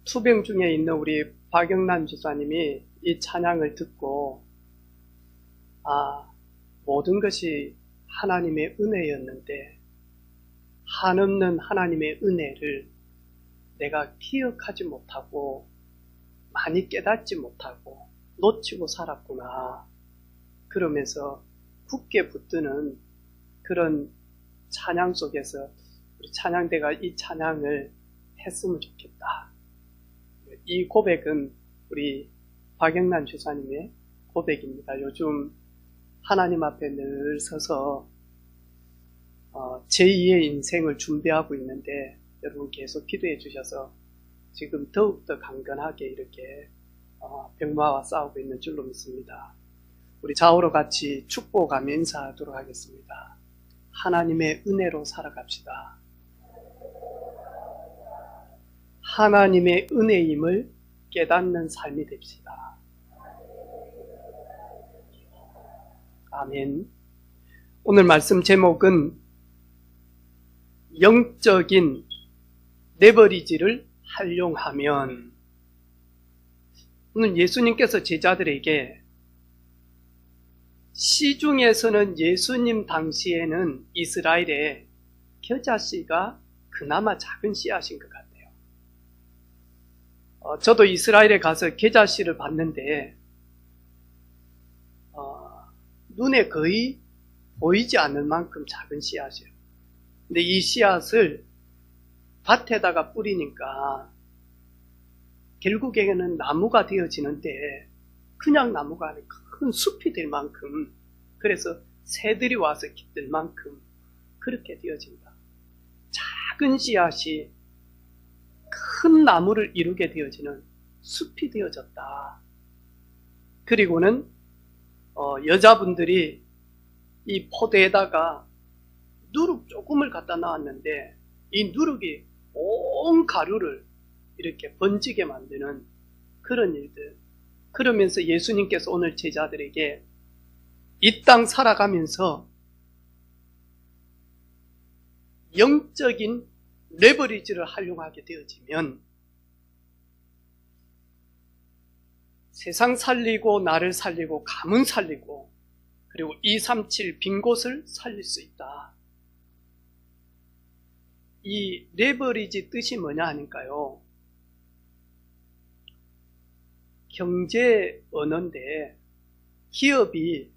투병 중에 있는 우리 박영란 집사님이 이 찬양을 듣고 모든 것이 하나님의 은혜였는데 한없는 하나님의 은혜를 내가 기억하지 못하고 많이 깨닫지 못하고 놓치고 살았구나. 그러면서 굳게 붙드는 그런 찬양 속에서 우리 찬양대가 이 찬양을 했으면 좋겠다. 이 고백은 우리 박영란 주사님의 고백입니다. 요즘 하나님 앞에 늘 서서 제2의 인생을 준비하고 있는데 여러분 계속 기도해 주셔서 지금 더욱더 강건하게 이렇게 병마와 싸우고 있는 줄로 믿습니다. 우리 좌우로 같이 축복하며 인사하도록 하겠습니다. 하나님의 은혜로 살아갑시다. 하나님의 은혜임을 깨닫는 삶이 됩시다. 아멘. 오늘 말씀 제목은 영적인 레버리지를 활용하면. 오늘 예수님께서 제자들에게 시중에서는 예수님 당시에는 이스라엘에 겨자씨가 그나마 작은 씨앗인 것 같아요. 저도 이스라엘에 가서 겨자씨를 봤는데 눈에 거의 보이지 않을 만큼 작은 씨앗이에요. 근데 이 씨앗을 밭에다가 뿌리니까 결국에는 나무가 되어지는데 그냥 나무가 아니고 큰 숲이 될 만큼, 그래서 새들이 와서 깃들 만큼 그렇게 되어진다. 작은 씨앗이 큰 나무를 이루게 되어지는 숲이 되어졌다. 그리고는 여자분들이 이 포대에다가 누룩 조금을 갖다 놨는데 이 누룩이 온 가루를 이렇게 번지게 만드는 그런 일들. 그러면서 예수님께서 오늘 제자들에게 이 땅 살아가면서 영적인 레버리지를 활용하게 되어지면 세상 살리고 나를 살리고 가문 살리고 그리고 237 빈 곳을 살릴 수 있다. 이 레버리지 뜻이 뭐냐 하니까요, 경제 언어인데 기업이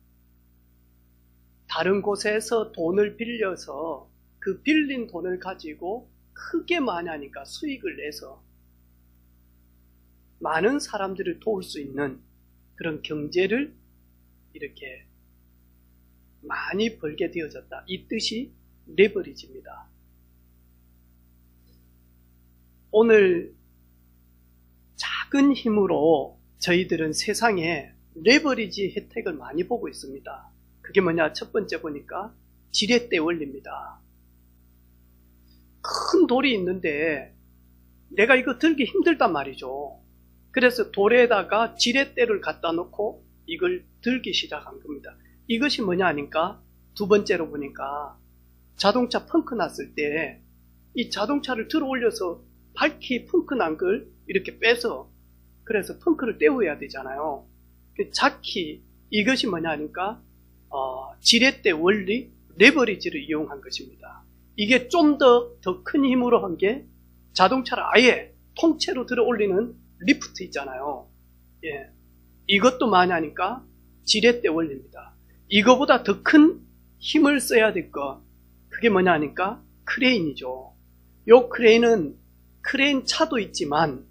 다른 곳에서 돈을 빌려서 그 빌린 돈을 가지고 크게 많이 하니까 수익을 내서 많은 사람들을 도울 수 있는 그런 경제를 이렇게 많이 벌게 되어졌다. 이 뜻이 레버리지입니다. 오늘 작은 힘으로 저희들은 세상에 레버리지 혜택을 많이 보고 있습니다. 그게 뭐냐? 첫 번째 보니까 지렛대 원리입니다. 큰 돌이 있는데 내가 이거 들기 힘들단 말이죠. 그래서 돌에다가 지렛대를 갖다 놓고 이걸 들기 시작한 겁니다. 이것이 뭐냐 하니까 두 번째로 보니까 자동차 펑크 났을 때 이 자동차를 들어 올려서 바퀴 펑크 난 걸 이렇게 빼서, 그래서 펑크를 떼어야 되잖아요. 자키, 이것이 뭐냐 하니까 지렛대 원리, 레버리지를 이용한 것입니다. 이게 좀 더 큰 힘으로 한 게 자동차를 아예 통째로 들어 올리는 리프트 있잖아요. 예, 이것도 많이 하니까 지렛대 원리입니다. 이거보다 더 큰 힘을 써야 될 거, 그게 뭐냐 하니까 크레인이죠. 요 크레인은 크레인 차도 있지만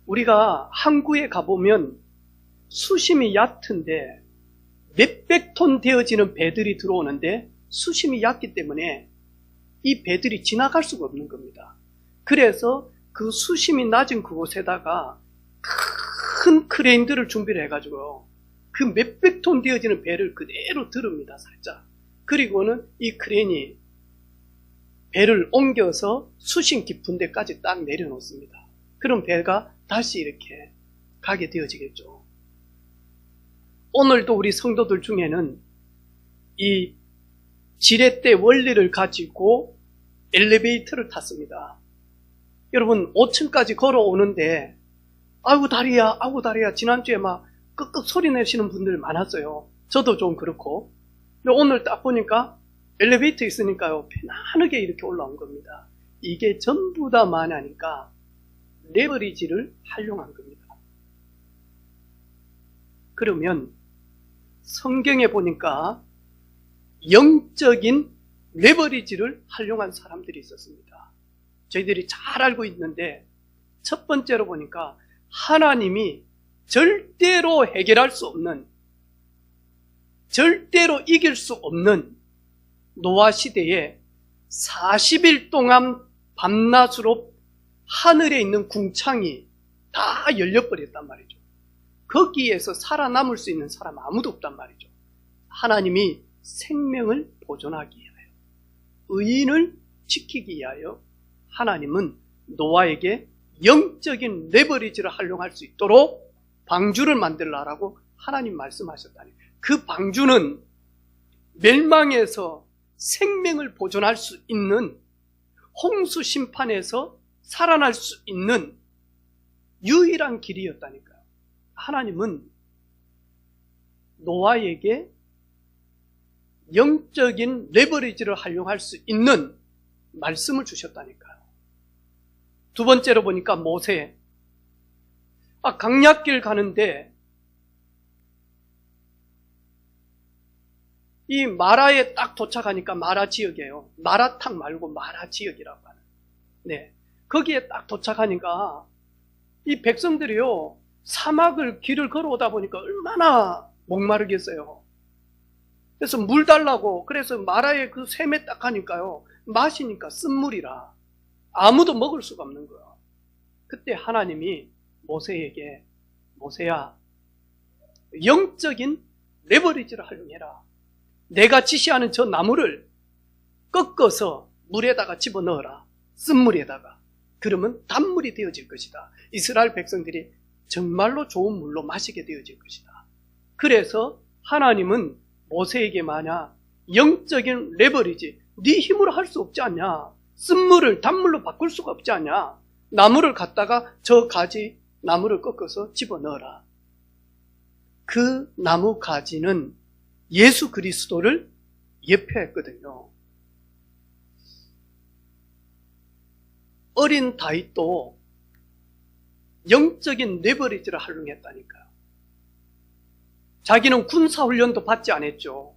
우리가 항구에 가보면 수심이 얕은데 몇백 톤 되어지는 배들이 들어오는데 수심이 얕기 때문에 이 배들이 지나갈 수가 없는 겁니다. 그래서 그 수심이 낮은 그곳에다가 큰 크레인들을 준비를 해가지고요, 그 몇백 톤 되어지는 배를 그대로 들읍니다. 살짝. 그리고는 이 크레인이 배를 옮겨서 수심 깊은 데까지 딱 내려놓습니다. 그럼 배가 다시 이렇게 가게 되어지겠죠. 오늘도 우리 성도들 중에는 이 지렛대 원리를 가지고 엘리베이터를 탔습니다. 여러분 5층까지 걸어오는데 아이고 다리야, 아이고 다리야. 지난주에 막 끄끄 소리 내시는 분들 많았어요. 저도 좀 그렇고. 근데 오늘 딱 보니까 엘리베이터 있으니까요, 편안하게 이렇게 올라온 겁니다. 이게 전부 다 만하니까 레버리지를 활용한 겁니다. 그러면 성경에 보니까 영적인 레버리지를 활용한 사람들이 있었습니다. 저희들이 잘 알고 있는데, 첫 번째로 보니까 하나님이 절대로 해결할 수 없는, 절대로 이길 수 없는 노아 시대에 40일 동안 밤낮으로 하늘에 있는 궁창이 다 열려버렸단 말이죠. 거기에서 살아남을 수 있는 사람 아무도 없단 말이죠. 하나님이 생명을 보존하기 위하여, 의인을 지키기 위하여 하나님은 노아에게 영적인 레버리지를 활용할 수 있도록 방주를 만들라라고 하나님 말씀하셨다니. 그 방주는 멸망에서 생명을 보존할 수 있는, 홍수 심판에서 살아날 수 있는 유일한 길이었다니까요. 하나님은 노아에게 영적인 레버리지를 활용할 수 있는 말씀을 주셨다니까요. 두 번째로 보니까 모세. 강약길 가는데 이 마라에 딱 도착하니까, 마라 지역이에요. 마라탕 말고 마라 지역이라고 하는. 네. 거기에 딱 도착하니까 이 백성들이요, 사막을 길을 걸어오다 보니까 얼마나 목마르겠어요. 그래서 물 달라고, 그래서 마라에 그 샘에 딱 하니까요, 마시니까 쓴물이라 아무도 먹을 수가 없는 거예요. 그때 하나님이 모세에게, 모세야, 영적인 레버리지를 활용해라. 내가 지시하는 저 나무를 꺾어서 물에다가 집어넣어라. 쓴물에다가. 그러면 단물이 되어질 것이다. 이스라엘 백성들이 정말로 좋은 물로 마시게 되어질 것이다. 그래서 하나님은 모세에게 만약 영적인 레버리지, 네 힘으로 할 수 없지 않냐. 쓴물을 단물로 바꿀 수가 없지 않냐. 나무를 갖다가 저 가지 나무를 꺾어서 집어넣어라. 그 나무 가지는 예수 그리스도를 예표했거든요. 어린 다윗도 영적인 레버리지를 활용했다니까요. 자기는 군사훈련도 받지 않았죠.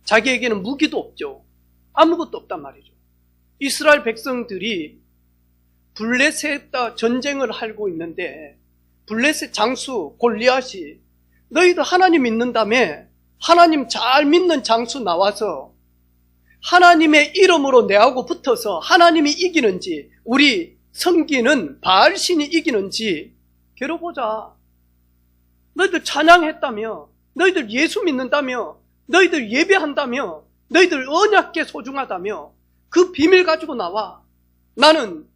자기에게는 무기도 없죠. 아무것도 없단 말이죠. 이스라엘 백성들이 블레셋과 전쟁을 하고 있는데, 블레셋 장수 골리앗이 너희들 하나님 믿는다며, 하나님 잘 믿는 장수 나와서 하나님의 이름으로 내하고 붙어서 하나님이 이기는지, 우리 섬기는 바알신이 이기는지 겨뤄보자. 너희들 찬양했다며, 너희들 예수 믿는다며, 너희들 예배한다며, 너희들 언약궤 소중하다며, 그 비밀 가지고 나와. 나는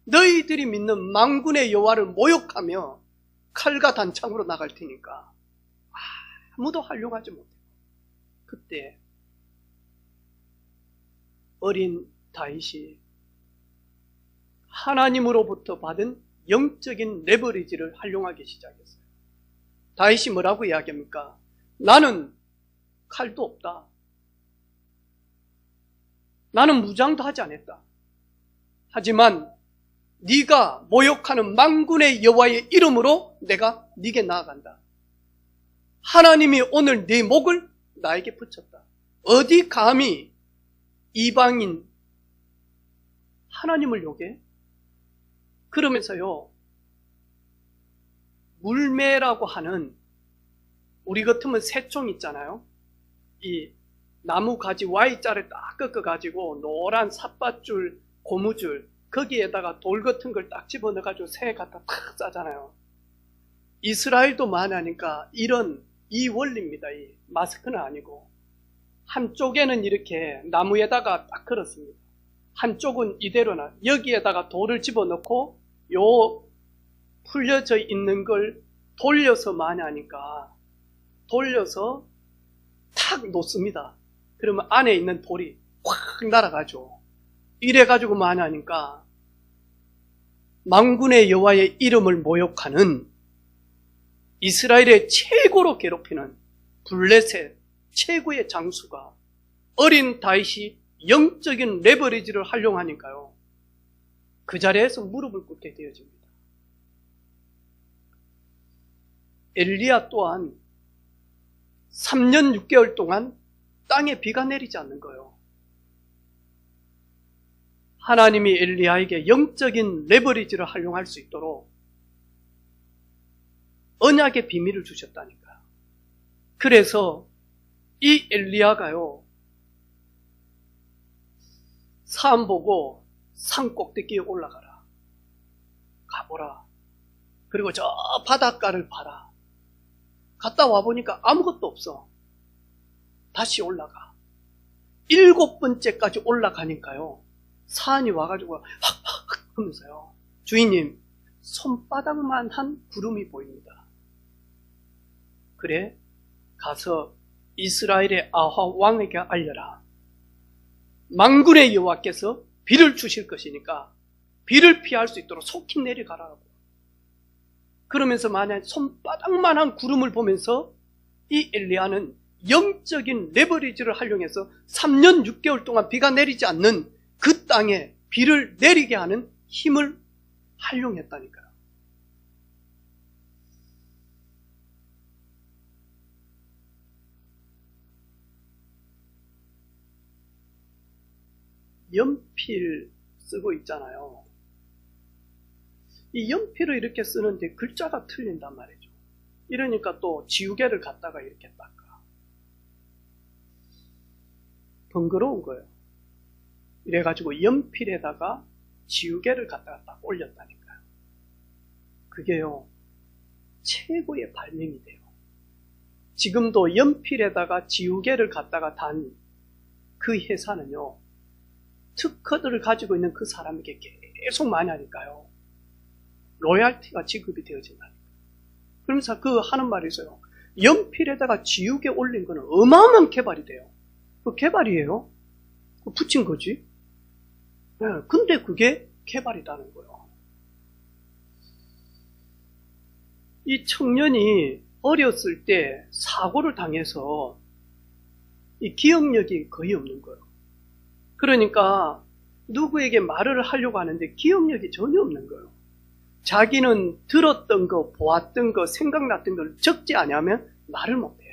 너희들이 믿는 만군의 여호와를 모욕하며 칼과 단창으로 나갈 테니까. 아무도 활용하지 못해. 그때 어린 다윗이 하나님으로부터 받은 영적인 레버리지를 활용하기 시작했어요. 다윗이 뭐라고 이야기합니까? 나는 칼도 없다. 나는 무장도 하지 않았다. 하지만 네가 모욕하는 만군의 여호와의 이름으로 내가 네게 나아간다. 하나님이 오늘 네 목을 나에게 붙였다. 어디 감히 이방인 하나님을 욕해? 그러면서요, 물매라고 하는, 우리 같으면 새총 있잖아요. 이 나무 가지 Y자를 딱 꺾어가지고 노란 삿밧줄, 고무줄, 거기에다가 돌 같은 걸 딱 집어넣어가지고 새 갖다 탁 싸잖아요. 이스라엘도 많으니까 이 원리입니다. 이 마스크는 아니고. 한쪽에는 이렇게 나무에다가 딱 걸었습니다. 한쪽은 이대로나 여기에다가 돌을 집어넣고 요 풀려져 있는 걸 돌려서 만하니까 돌려서 탁 놓습니다. 그러면 안에 있는 돌이 확 날아가죠. 이래가지고 만하니까 만군의 여호와의 이름을 모욕하는 이스라엘의 최고로 괴롭히는 블레셋 최고의 장수가 어린 다윗이 영적인 레버리지를 활용하니까요, 그 자리에서 무릎을 꿇게 되어집니다. 엘리야 또한 3년 6개월 동안 땅에 비가 내리지 않는 거예요. 하나님이 엘리야에게 영적인 레버리지를 활용할 수 있도록 언약의 비밀을 주셨다니까요. 그래서 이 엘리야가요, 산 보고 산 꼭대기에 올라가라, 가보라, 그리고 저 바닷가를 봐라. 갔다 와보니까 아무것도 없어. 다시 올라가. 7번째까지 올라가니까요, 산이 와가지고 확 하면서요, 주인님, 손바닥만 한 구름이 보입니다. 그래, 가서 이스라엘의 아하 왕에게 알려라. 만군의 여호와께서 비를 주실 것이니까 비를 피할 수 있도록 속히 내려가라고. 그러면서 만약 손바닥만한 구름을 보면서 이 엘리야는 영적인 레버리지를 활용해서 3년 6개월 동안 비가 내리지 않는 그 땅에 비를 내리게 하는 힘을 활용했다니까요. 연필 쓰고 있잖아요. 이 연필을 이렇게 쓰는데 글자가 틀린단 말이죠. 이러니까 또 지우개를 갖다가 이렇게 닦아. 번거로운 거예요. 이래가지고 연필에다가 지우개를 갖다가 딱 올렸다니까요. 그게요, 최고의 발명이 돼요. 지금도 연필에다가 지우개를 갖다가 단 그 회사는요, 특허들을 가지고 있는 그 사람에게 계속 많이 하니까요, 로얄티가 지급이 되어진다니까요. 그러면서 그 하는 말이 있어요. 연필에다가 지우개 올린 거는 어마어마한 개발이 돼요. 그 개발이에요. 그 붙인 거지. 네, 근데 그게 개발이라는 거예요. 이 청년이 어렸을 때 사고를 당해서 이 기억력이 거의 없는 거예요. 그러니까 누구에게 말을 하려고 하는데 기억력이 전혀 없는 거예요. 자기는 들었던 거, 보았던 거, 생각났던 걸 적지 않으면 말을 못해.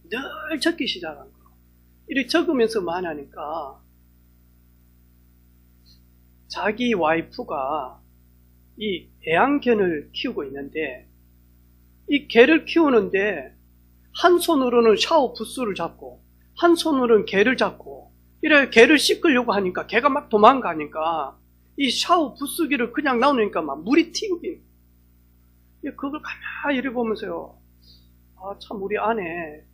늘 적기 시작한 거예요. 이렇게 적으면서 말하니까 자기 와이프가 이 애완견을 키우고 있는데, 이 개를 키우는데 한 손으로는 샤워 부스를 잡고 한 손으로는 개를 잡고 이래 개를 씻으려고 하니까 개가 막 도망가니까 이 샤워 부스기를 그냥 놔놓으니까 막 물이 튀기. 그걸 가만히 이래 보면서요, 아, 참 우리 아내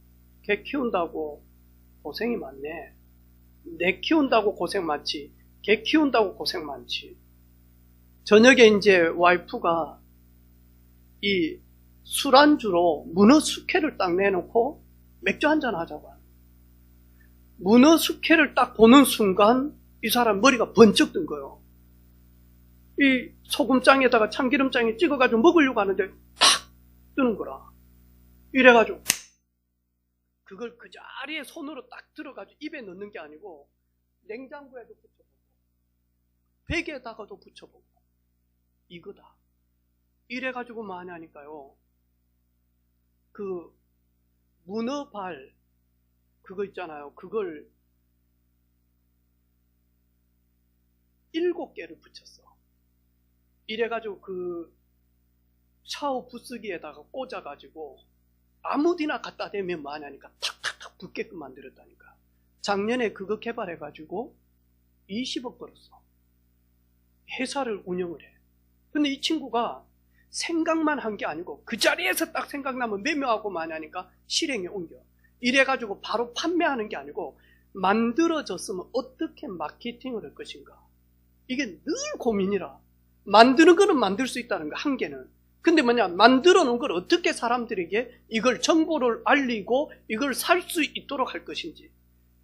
개 키운다고 고생이 많네. 내 키운다고 고생 많지, 개 키운다고 고생 많지. 저녁에 이제 와이프가 이 술안주로 문어 숙회를 딱 내놓고 맥주 한잔 하자고 하는. 문어 숙회를 딱 보는 순간 이 사람 머리가 번쩍 든 거예요. 이 소금장에다가 참기름장에 찍어가지고 먹으려고 하는데 탁 뜨는 거라. 이래가지고 그걸 그 자리에 손으로 딱 들어가지고 입에 넣는 게 아니고 냉장고에도 붙여보고 베개에다가도 붙여보고 이거다. 이래가지고 많이 하니까요, 그 문어발 그거 있잖아요. 그걸 7개를 붙였어. 이래가지고 그 샤워 부스기에다가 꽂아가지고 아무데나 갖다 대면 많이 하니까 탁탁탁 붙게끔 만들었다니까. 작년에 그거 개발해가지고 20억 벌었어. 회사를 운영을 해. 근데 이 친구가 생각만 한 게 아니고 그 자리에서 딱 생각나면 매매하고 많이 하니까 실행에 옮겨. 이래가지고 바로 판매하는 게 아니고 만들어졌으면 어떻게 마케팅을 할 것인가. 이게 늘 고민이라. 만드는 거는 만들 수 있다는 거, 한계는. 근데 뭐냐, 만들어 놓은 걸 어떻게 사람들에게 이걸 정보를 알리고 이걸 살 수 있도록 할 것인지.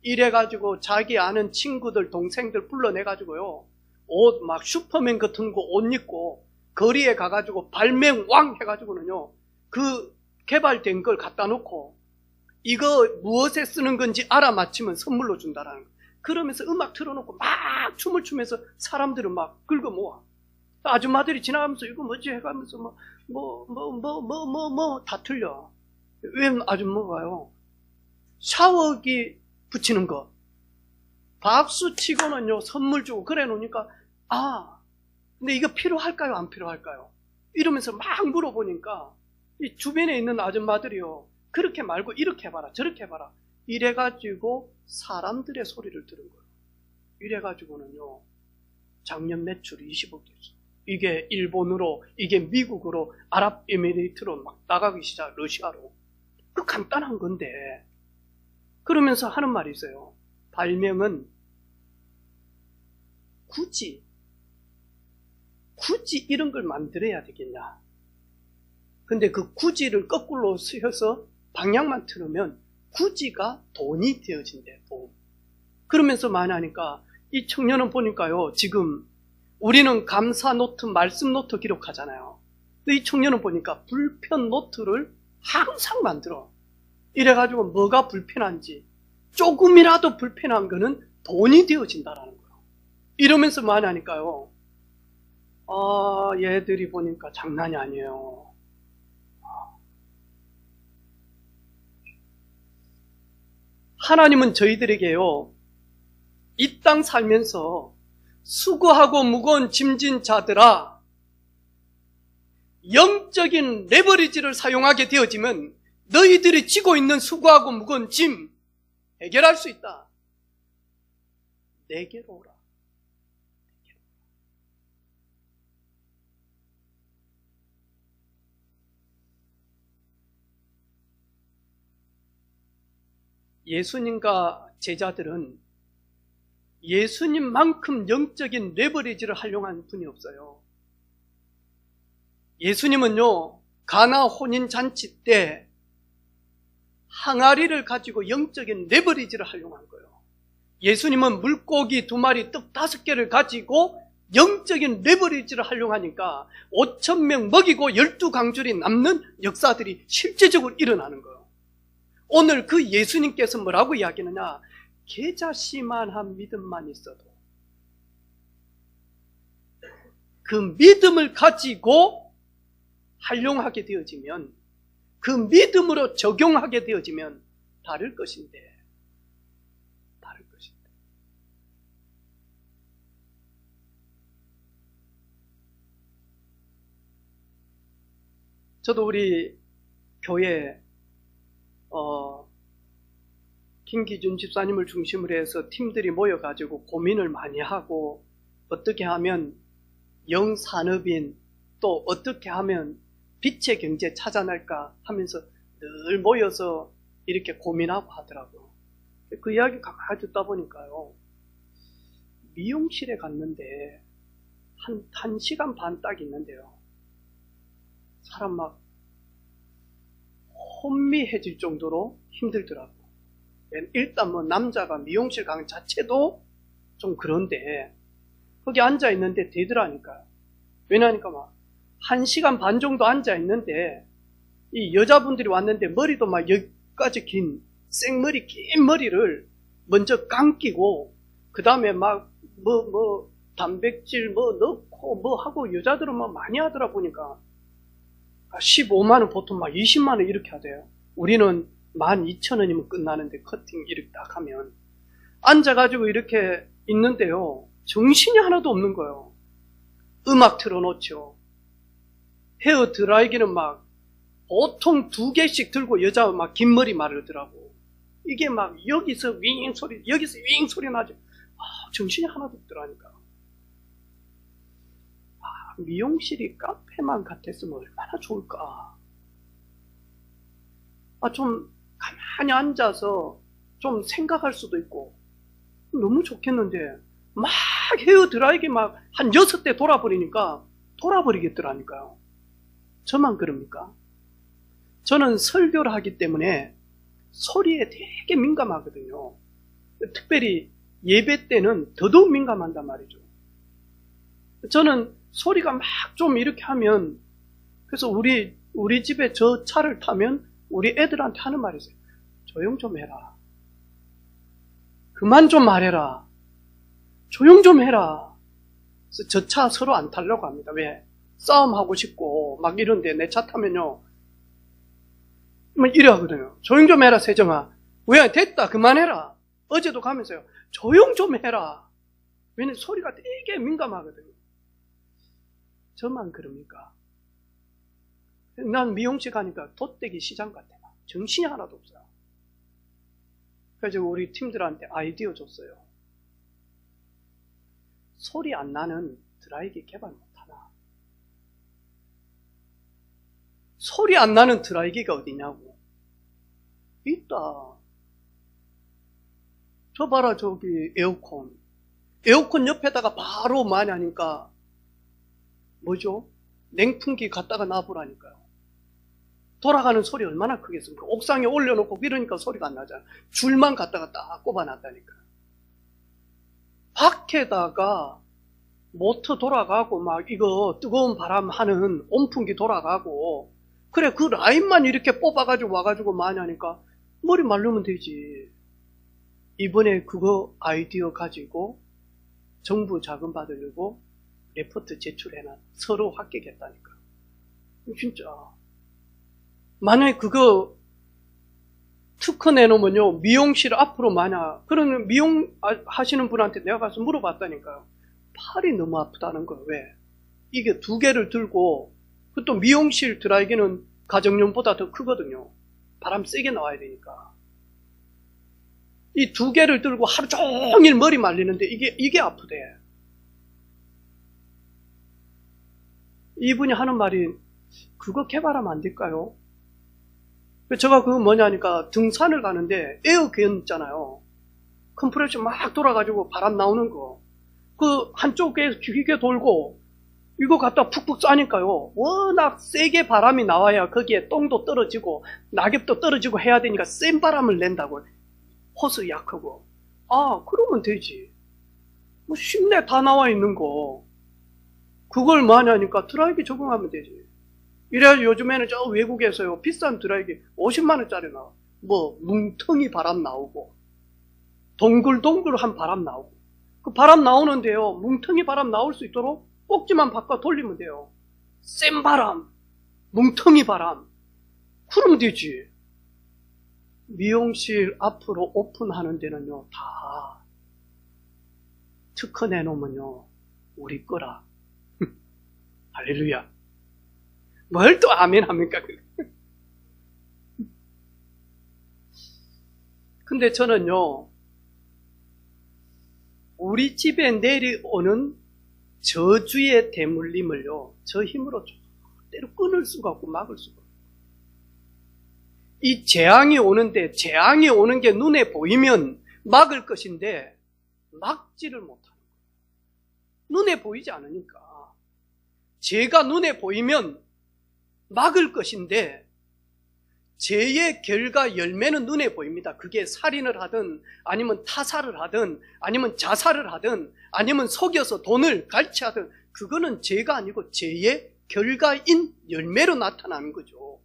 이래가지고 자기 아는 친구들, 동생들 불러내가지고요, 옷 막 슈퍼맨 같은 거 옷 입고 거리에 가가지고 발명왕 해가지고는요, 그 개발된 걸 갖다 놓고 이거 무엇에 쓰는 건지 알아맞히면 선물로 준다라는 거. 그러면서 음악 틀어놓고 막 춤을 추면서 사람들을 막 긁어 모아. 아줌마들이 지나가면서 이거 뭐지 해가면서 다 틀려. 왜 아줌마가요? 샤워기 붙이는 거. 박수 치고는요, 선물 주고 그래 놓으니까, 근데 이거 필요할까요? 안 필요할까요? 이러면서 막 물어보니까, 이 주변에 있는 아줌마들이요, 그렇게 말고 이렇게 해봐라, 저렇게 해봐라. 이래가지고 사람들의 소리를 들은 거예요. 이래가지고는요, 작년 매출이 20억 됐어요. 이게 일본으로, 이게 미국으로, 아랍에미리트로 막 나가기 시작, 러시아로. 그 간단한 건데, 그러면서 하는 말이 있어요. 발명은 굳이 이런 걸 만들어야 되겠냐. 근데 그 굳이를 거꾸로 쓰여서 방향만 틀으면 굳이가 돈이 되어진대, 돈. 그러면서 말하니까 이 청년은 보니까요, 지금 우리는 감사 노트, 말씀 노트 기록하잖아요. 근데 이 청년은 보니까 불편 노트를 항상 만들어. 이래가지고 뭐가 불편한지, 조금이라도 불편한 거는 돈이 되어진다라는 거예요. 이러면서 말하니까요, 얘들이 보니까 장난이 아니에요. 하나님은 저희들에게요, 이 땅 살면서 수고하고 무거운 짐진 자들아, 영적인 레버리지를 사용하게 되어지면 너희들이 지고 있는 수고하고 무거운 짐 해결할 수 있다. 내게로 오라. 예수님과 제자들은 예수님만큼 영적인 레버리지를 활용한 분이 없어요. 예수님은요, 가나 혼인잔치 때 항아리를 가지고 영적인 레버리지를 활용한 거예요. 예수님은 물고기 2마리, 떡 5개를 가지고 영적인 레버리지를 활용하니까 5,000명 먹이고 12강줄이 남는 역사들이 실제적으로 일어나는 거예요. 오늘 그 예수님께서 뭐라고 이야기하느냐? 계자씨만한 믿음만 있어도, 그 믿음을 가지고 활용하게 되어지면, 그 믿음으로 적용하게 되어지면 다를 것인데. 저도 우리 교회 김기준 집사님을 중심으로 해서 팀들이 모여가지고 고민을 많이 하고, 어떻게 하면 영산업인, 또 어떻게 하면 빛의 경제 찾아낼까 하면서 늘 모여서 이렇게 고민하고 하더라고요. 그 이야기 가만히 듣다 보니까요, 미용실에 갔는데 한 시간 반 딱 있는데요, 사람 막 혼미해질 정도로 힘들더라고요. 일단 뭐 남자가 미용실 가는 자체도 좀 그런데, 거기 앉아 있는데 되더라니까요. 왜냐니까 막 1시간 반 정도 앉아 있는데, 이 여자분들이 왔는데 머리도 막 여기까지 긴 생머리, 긴 머리를 먼저 감기고, 그 다음에 막 단백질 넣고 뭐 하고, 여자들은 막 많이 하더라 보니까 15만원 보통 막 20만원 이렇게 하대요. 우리는 12,000원이면 끝나는데, 커팅 이렇게 딱 하면 앉아가지고 이렇게 있는데요, 정신이 하나도 없는 거예요. 음악 틀어놓죠. 헤어 드라이기는 막 보통 2개씩 들고 여자 막 긴 머리 마르더라고. 이게 막 여기서 윙 소리, 여기서 윙 소리 나죠. 정신이 하나도 없더라니까. 미용실이 카페만 같았으면 얼마나 좋을까. 좀 가만히 앉아서 좀 생각할 수도 있고 너무 좋겠는데, 막 헤어 드라이기 막 한 6대 돌아버리니까 돌아버리겠더라니까요. 저만 그럽니까? 저는 설교를 하기 때문에 소리에 되게 민감하거든요. 특별히 예배 때는 더더욱 민감한단 말이죠. 저는 소리가 막 좀 이렇게 하면, 그래서 우리 집에 저 차를 타면 우리 애들한테 하는 말이 있어요. 조용 좀 해라. 그만 좀 말해라. 조용 좀 해라. 그래서 저 차 서로 안 타려고 합니다. 왜? 싸움하고 싶고 막 이런데 내 차 타면요, 막 이래 하거든요. 조용 좀 해라, 세정아. 왜? 됐다, 그만해라. 어제도 가면서요, 조용 좀 해라. 왜냐면 소리가 되게 민감하거든요. 저만 그럽니까? 난 미용실 가니까 돗대기 시장 같아. 정신이 하나도 없어요. 그래서 우리 팀들한테 아이디어 줬어요. 소리 안 나는 드라이기 개발 못하나? 소리 안 나는 드라이기가 어디냐고. 있다. 저 봐라, 저기 에어컨. 에어컨 옆에다가 바로 많이 하니까 뭐죠? 냉풍기 갖다가 놔보라니까요. 돌아가는 소리 얼마나 크겠습니까? 옥상에 올려놓고 이러니까 소리가 안 나잖아요. 줄만 갖다가 딱 꼽아놨다니까. 밖에다가 모터 돌아가고 막 이거 뜨거운 바람 하는 온풍기 돌아가고, 그래 그 라인만 이렇게 뽑아가지고 와가지고 많이 하니까 머리 말르면 되지. 이번에 그거 아이디어 가지고 정부 자금 받으려고 레포트 제출해놔. 서로 합격했다니까. 진짜. 만약에 그거 특허 내놓으면요, 미용실 앞으로 만약, 그러면 미용 하시는 분한테 내가 가서 물어봤다니까요. 팔이 너무 아프다는 거예요. 왜? 이게 두 개를 들고, 또 미용실 드라이기는 가정용보다 더 크거든요. 바람 세게 나와야 되니까. 이 두 개를 들고 하루 종일 머리 말리는데 이게 아프대. 이분이 하는 말이, 그거 개발하면 안 될까요? 제가 그거 뭐냐니까, 등산을 가는데 에어컨 있잖아요. 컴프레셔 막 돌아가지고 바람 나오는 거. 그 한쪽에 길게 돌고 이거 갖다 푹푹 쏴니까요, 워낙 세게 바람이 나와야 거기에 똥도 떨어지고 낙엽도 떨어지고 해야 되니까 센 바람을 낸다고. 호스 약하고. 아, 그러면 되지. 뭐 쉽네, 다 나와 있는 거. 그걸 뭐 하냐니까 드라이기 적용하면 되지. 이래야 요즘에는 저 외국에서요, 비싼 드라이기 50만원짜리 나와. 뭐 뭉텅이 바람 나오고 동글동글한 바람 나오고. 그 바람 나오는데요, 뭉텅이 바람 나올 수 있도록 꼭지만 바꿔 돌리면 돼요. 센 바람, 뭉텅이 바람. 그러면 되지. 미용실 앞으로 오픈하는 데는요, 다 특허 내놓으면요, 우리 거라. 할렐루야. 뭘 또 아멘 합니까? 근데 저는요, 우리 집에 내려오는 저주의 대물림을요, 저 힘으로 절대로 끊을 수가 없고 막을 수가 없고. 이 재앙이 오는데, 재앙이 오는 게 눈에 보이면 막을 것인데 막지를 못하는 거예요. 눈에 보이지 않으니까. 죄가 눈에 보이면 막을 것인데, 죄의 결과 열매는 눈에 보입니다. 그게 살인을 하든 아니면 타살을 하든 아니면 자살을 하든 아니면 속여서 돈을 갈취하든, 그거는 죄가 아니고 죄의 결과인 열매로 나타나는 거죠.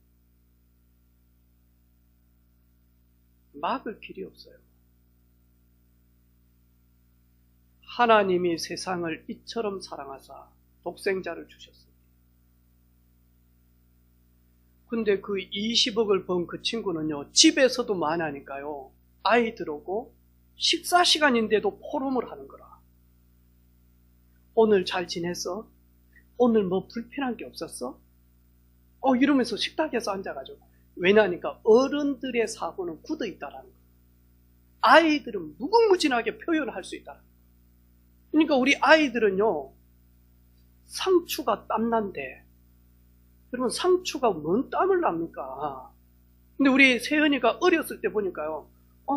막을 길이 없어요. 하나님이 세상을 이처럼 사랑하사 독생자를 주셨습니다. 근데 그 20억을 번 그 친구는요, 집에서도 만나니까요, 아이들하고 식사 시간인데도 포럼을 하는 거라. 오늘 잘 지냈어? 오늘 뭐 불편한 게 없었어? 이러면서 식탁에서 앉아가지고. 왜냐니까 어른들의 사고는 굳어 있다라는 거예요. 아이들은 무궁무진하게 표현할 수 있다는 거예요. 그러니까 우리 아이들은요, 상추가 땀난대. 여러분, 상추가 뭔 땀을 납니까? 근데 우리 세연이가 어렸을 때 보니까요,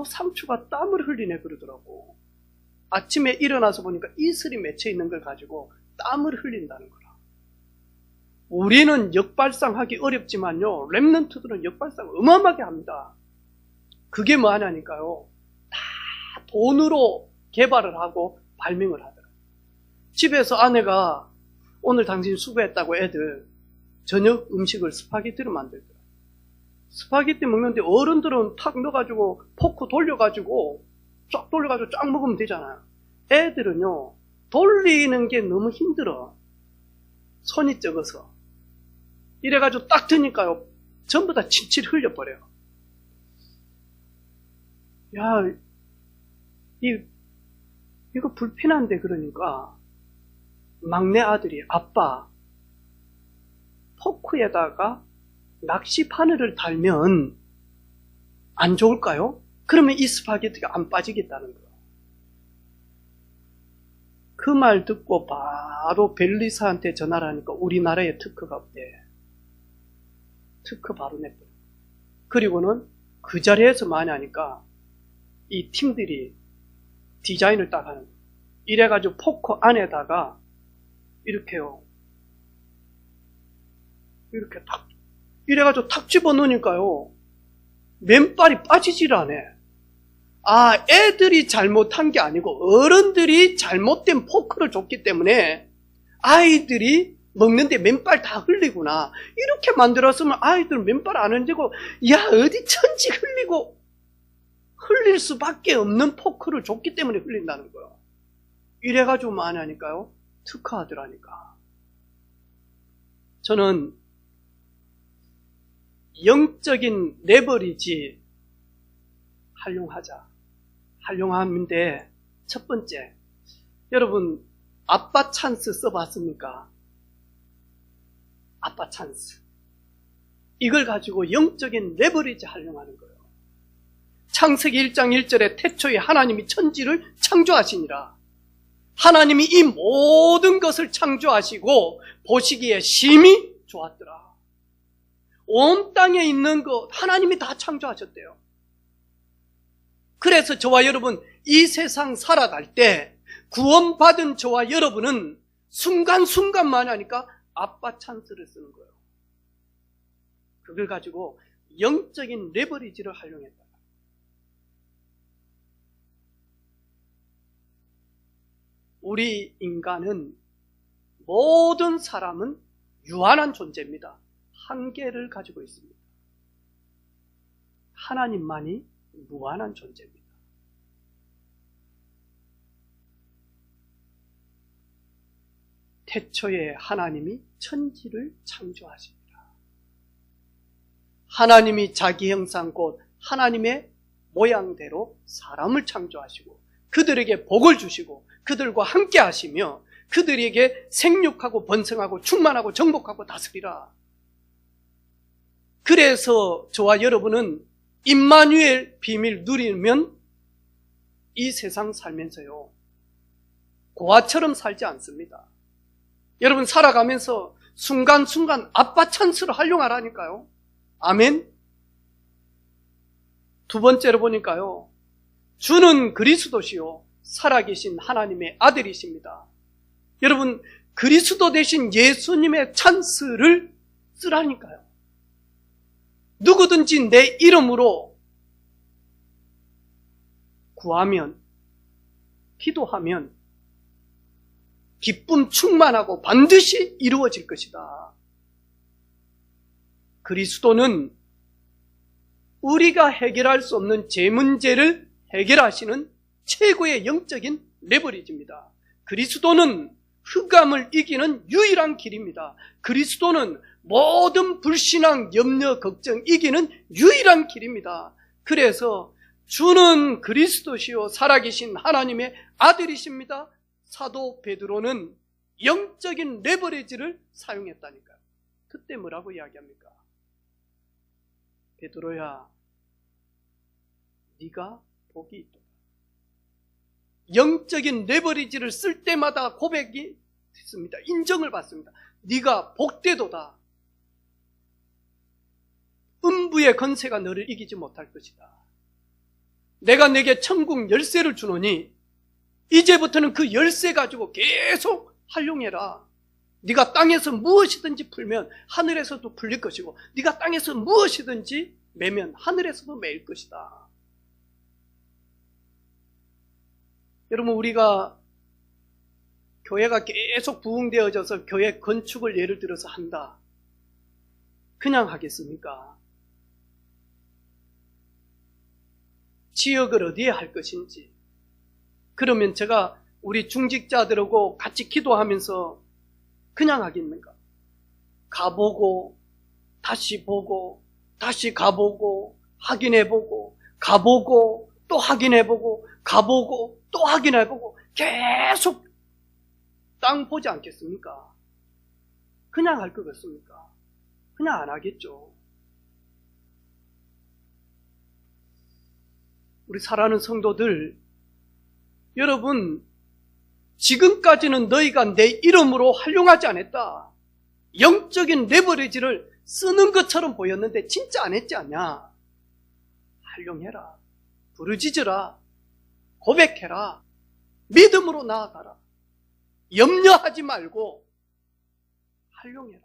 상추가 땀을 흘리네 그러더라고. 아침에 일어나서 보니까 이슬이 맺혀 있는 걸 가지고 땀을 흘린다는 거라. 우리는 역발상하기 어렵지만요, 랩런트들은 역발상 어마어마하게 합니다. 그게 뭐 하냐니까요, 다 돈으로 개발을 하고 발명을 하더라. 집에서 아내가 오늘 당신 수고했다고 애들 저녁 음식을 스파게티로 만들더라. 스파게티 먹는데 어른들은 탁 넣어가지고 포크 돌려가지고 쫙 돌려가지고 쫙 먹으면 되잖아요. 애들은요 돌리는 게 너무 힘들어. 손이 적어서. 이래가지고 딱 드니까요 전부 다 침칠 흘려버려요. 야, 이거 불편한데. 그러니까 막내 아들이 아빠 포크에다가 낚시 바늘을 달면 안 좋을까요? 그러면 이 스파게티가 안 빠지겠다는 거예요. 그 말 듣고 바로 벨리사한테 전화를 하니까 우리나라에 특허가 없대. 특허 바로 냈거든요. 그리고는 그 자리에서 많이 하니까 이 팀들이 디자인을 딱 하는 거예요. 이래가지고 포크 안에다가 이렇게요. 이렇게 탁, 이래가지고 탁 집어넣으니까요. 맨발이 빠지질 않아. 아, 애들이 잘못한 게 아니고 어른들이 잘못된 포크를 줬기 때문에 아이들이 먹는데 맨발 다 흘리구나. 이렇게 만들었으면 아이들은 맨발 안 흘리고, 야, 어디 천지 흘리고, 흘릴 수밖에 없는 포크를 줬기 때문에 흘린다는 거예요. 이래가지고 많이 하니까요. 특허하더라니까. 저는 영적인 레버리지 활용하는데 첫 번째, 여러분 아빠 찬스 써봤습니까? 아빠 찬스. 이걸 가지고 영적인 레버리지 활용하는 거예요. 창세기 1장 1절에 태초에 하나님이 천지를 창조하시니라. 하나님이 이 모든 것을 창조하시고 보시기에 심히 좋았더라. 온 땅에 있는 것 하나님이 다 창조하셨대요. 그래서 저와 여러분 이 세상 살아갈 때 구원받은 저와 여러분은 순간순간만 하니까 아빠 찬스를 쓰는 거예요. 그걸 가지고 영적인 레버리지를 활용했다. 우리 인간은, 모든 사람은 유한한 존재입니다. 한계를 가지고 있습니다. 하나님만이 무한한 존재입니다. 태초에 하나님이 천지를 창조하십니다. 하나님이 자기 형상 곧 하나님의 모양대로 사람을 창조하시고 그들에게 복을 주시고 그들과 함께 하시며 그들에게 생육하고 번성하고 충만하고 정복하고 다스리라. 그래서 저와 여러분은 임마누엘 비밀 누리면 이 세상 살면서요 고아처럼 살지 않습니다. 여러분 살아가면서 순간순간 아빠 찬스를 활용하라니까요. 아멘. 두 번째로 보니까요, 주는 그리스도시요 살아계신 하나님의 아들이십니다. 여러분 그리스도 대신 예수님의 찬스를 쓰라니까요. 누구든지 내 이름으로 구하면, 기도하면 기쁨 충만하고 반드시 이루어질 것이다. 그리스도는 우리가 해결할 수 없는 제 문제를 해결하시는 최고의 영적인 레버리지입니다. 그리스도는 흑암을 이기는 유일한 길입니다. 그리스도는 모든 불신앙, 염려, 걱정 이기는 유일한 길입니다. 그래서 주는 그리스도시요 살아계신 하나님의 아들이십니다. 사도 베드로는 영적인 레버리지를 사용했다니까요. 그때 뭐라고 이야기합니까? 베드로야, 네가 복이 있도다. 영적인 레버리지를 쓸 때마다 고백이 됐습니다. 인정을 받습니다. 네가 복되도다. 음부의 권세가 너를 이기지 못할 것이다. 내가 내게 천국 열쇠를 주노니 이제부터는 그 열쇠 가지고 계속 활용해라. 네가 땅에서 무엇이든지 풀면 하늘에서도 풀릴 것이고 네가 땅에서 무엇이든지 매면 하늘에서도 매일 것이다. 여러분 우리가 교회가 계속 부흥되어져서 교회 건축을 예를 들어서 한다. 그냥 하겠습니까? 지역을 어디에 할 것인지. 그러면 제가 우리 중직자들하고 같이 기도하면서 그냥 하겠는가? 가보고 다시 보고 다시 가보고 확인해보고 가보고 또 확인해보고 가보고 또 확인해보고 계속 땅 보지 않겠습니까? 그냥 할 것 같습니까? 그냥 안 하겠죠. 우리 사랑하는 성도들, 여러분, 지금까지는 너희가 내 이름으로 활용하지 않았다. 영적인 레버리지를 쓰는 것처럼 보였는데 진짜 안 했지 않냐? 활용해라. 부르짖으라. 고백해라. 믿음으로 나아가라. 염려하지 말고 활용해라.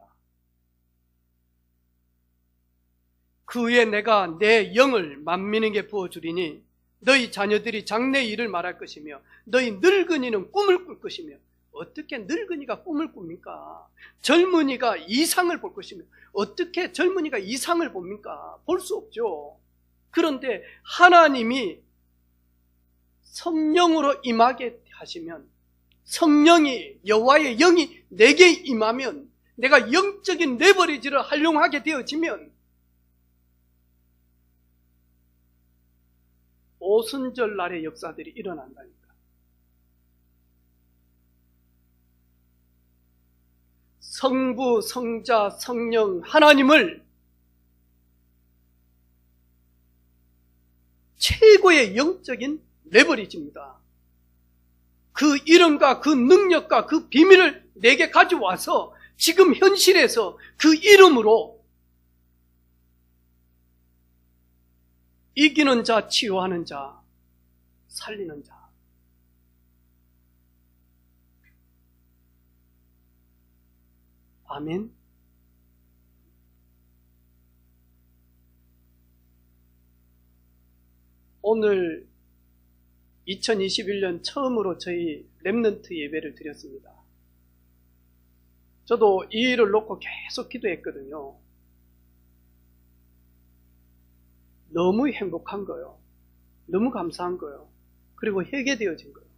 그 후에 내가 내 영을 만민에게 부어주리니 너희 자녀들이 장래 일을 말할 것이며 너희 늙은이는 꿈을 꿀 것이며. 어떻게 늙은이가 꿈을 꿉니까? 젊은이가 이상을 볼 것이며 어떻게 젊은이가 이상을 봅니까? 볼 수 없죠. 그런데 하나님이 성령으로 임하게 하시면, 성령이, 여호와의 영이 내게 임하면, 내가 영적인 레버리지를 활용하게 되어지면 오순절 날의 역사들이 일어난다니까. 성부, 성자, 성령 하나님을 최고의 영적인 레버리지입니다. 그 이름과 그 능력과 그 비밀을 내게 가져와서 지금 현실에서 그 이름으로 이기는 자, 치유하는 자, 살리는 자. 아멘. 오늘 2021년 처음으로 저희 렘넌트 예배를 드렸습니다. 저도 이 일을 놓고 계속 기도했거든요. 너무 행복한 거예요. 너무 감사한 거예요. 그리고 회개되어진 거예요.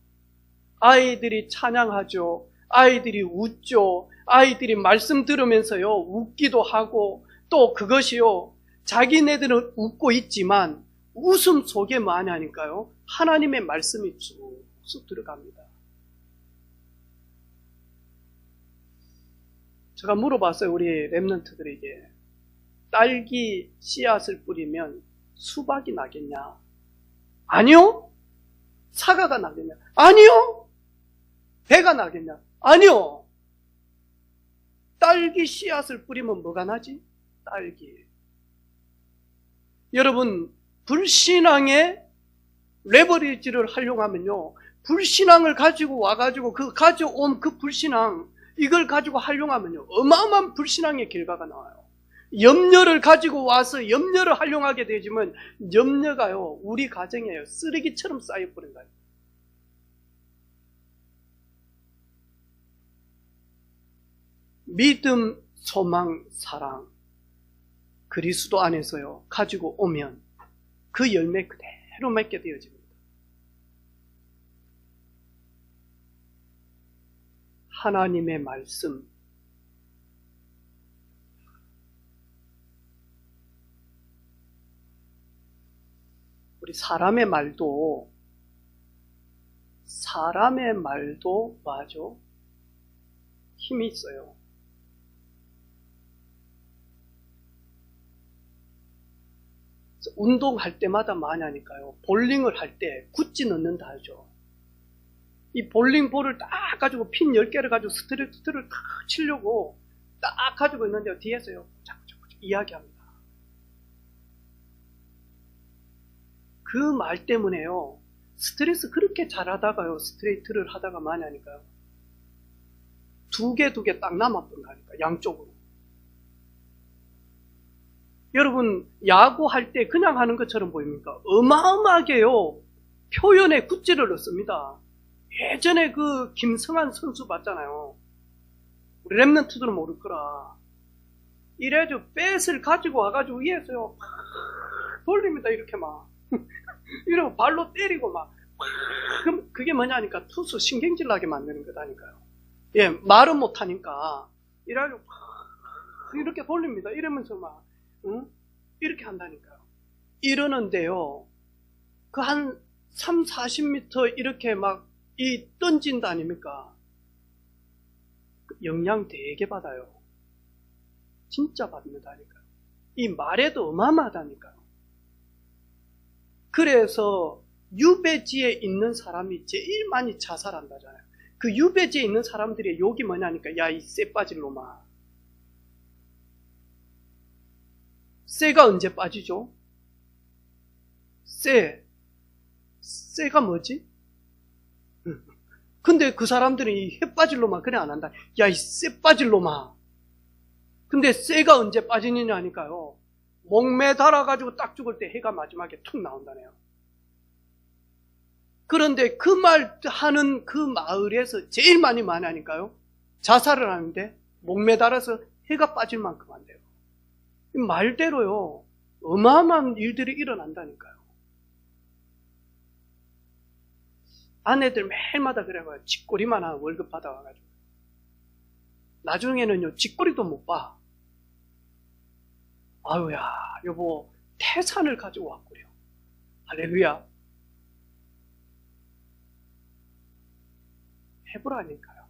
아이들이 찬양하죠. 아이들이 웃죠. 아이들이 말씀 들으면서요 웃기도 하고, 또 그것이요 자기네들은 웃고 있지만 웃음 속에 많이 하니까요 하나님의 말씀이 쑥쑥 들어갑니다. 제가 물어봤어요. 우리 렘넌트들에게 딸기 씨앗을 뿌리면 수박이 나겠냐? 아니요. 사과가 나겠냐? 아니요. 배가 나겠냐? 아니요. 딸기 씨앗을 뿌리면 뭐가 나지? 딸기. 여러분, 불신앙의 레버리지를 활용하면요, 불신앙을 가지고 와가지고 그 가져온 그 불신앙, 이걸 가지고 활용하면요 어마어마한 불신앙의 결과가 나와요. 염려를 가지고 와서 염려를 활용하게 되지만 염려가요 우리 가정에요 쓰레기처럼 쌓여버린 거예요. 믿음, 소망, 사랑, 그리스도 안에서요 가지고 오면 그 열매 그대로 맺게 되어집니다. 하나님의 말씀, 우리 사람의 말도 맞아 힘이 있어요. 운동할 때마다 많이 하니까요. 볼링을 할 때 구찌 넣는다 하죠. 이 볼링볼을 딱 가지고 핀 10개를 가지고 스트를 딱 치려고 딱 가지고 있는데 뒤에서요 자꾸 이야기합니다. 그 말 때문에요 스트레스 그렇게 잘하다가요 스트레이트를 하다가 많이 하니까요 두 개 딱 남아버린다니까 양쪽으로. 여러분 야구할 때 그냥 하는 것처럼 보입니까? 어마어마하게요 표현에 구찌를 넣습니다. 예전에 그 김성한 선수 봤잖아요. 우리 랩런트들은 모를 거라. 이래가지고 뱃을 가지고 와가지고 위에서요 막 돌립니다. 이렇게 막 이러고 발로 때리고 막. 그럼 그게 뭐냐니까 투수 신경질 나게 만드는 거다니까요. 예, 말은 못하니까 이래가지고 이렇게 돌립니다. 이러면서 막 이렇게 한다니까요. 이러는데요, 그 한 3, 40m 이렇게 막 이 던진다 아닙니까? 영향 되게 받아요. 진짜 받는다니까요. 이 말에도 어마어마하다니까요. 그래서 유배지에 있는 사람이 제일 많이 자살한다잖아요. 그 유배지에 있는 사람들의 욕이 뭐냐니까, 야, 이 쇠 빠질 놈아. 쇠가 언제 빠지죠? 쇠가 뭐지? 근데 그 사람들은 이 해 빠질 놈아 그래 안 한다. 야, 이 쇠 빠질 놈아. 근데 쇠가 언제 빠지느냐 하니까요, 목매 달아가지고 딱 죽을 때 해가 마지막에 툭 나온다네요. 그런데 그 말 하는 그 마을에서 제일 많이 하니까요, 자살을 하는데 목매 달아서 해가 빠질 만큼 한대요. 말대로요, 어마어마한 일들이 일어난다니까요. 아내들 매일마다 그래가지고 쥐꼬리만 하나 월급 받아와가지고 나중에는요 쥐꼬리도 못 봐. 아유야 여보 태산을 가지고 왔구려. 할렐루야. 해보라니까요.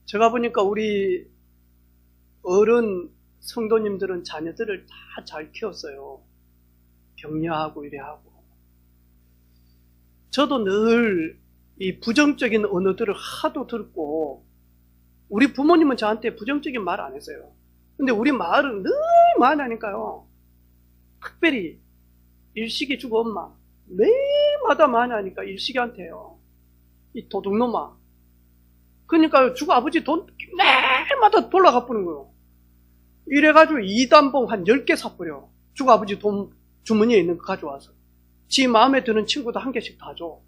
제가 보니까 우리 어른 성도님들은 자녀들을 다 잘 키웠어요. 격려하고 이래하고. 저도 늘 이 부정적인 언어들을 하도 듣고, 우리 부모님은 저한테 부정적인 말 안 했어요. 근데 우리 마을은 늘 많으니까요. 특별히 일식이 주고 엄마 매일마다 많으니까 일식이한테요, 이 도둑놈아. 그러니까 주고 아버지 돈 매일마다 돌아가 뿌는 거예요. 이래가지고 이단봉 한 10개 사버려. 주고 아버지 돈 주머니에 있는 거 가져와서 지 마음에 드는 친구도 한 개씩 다 줘.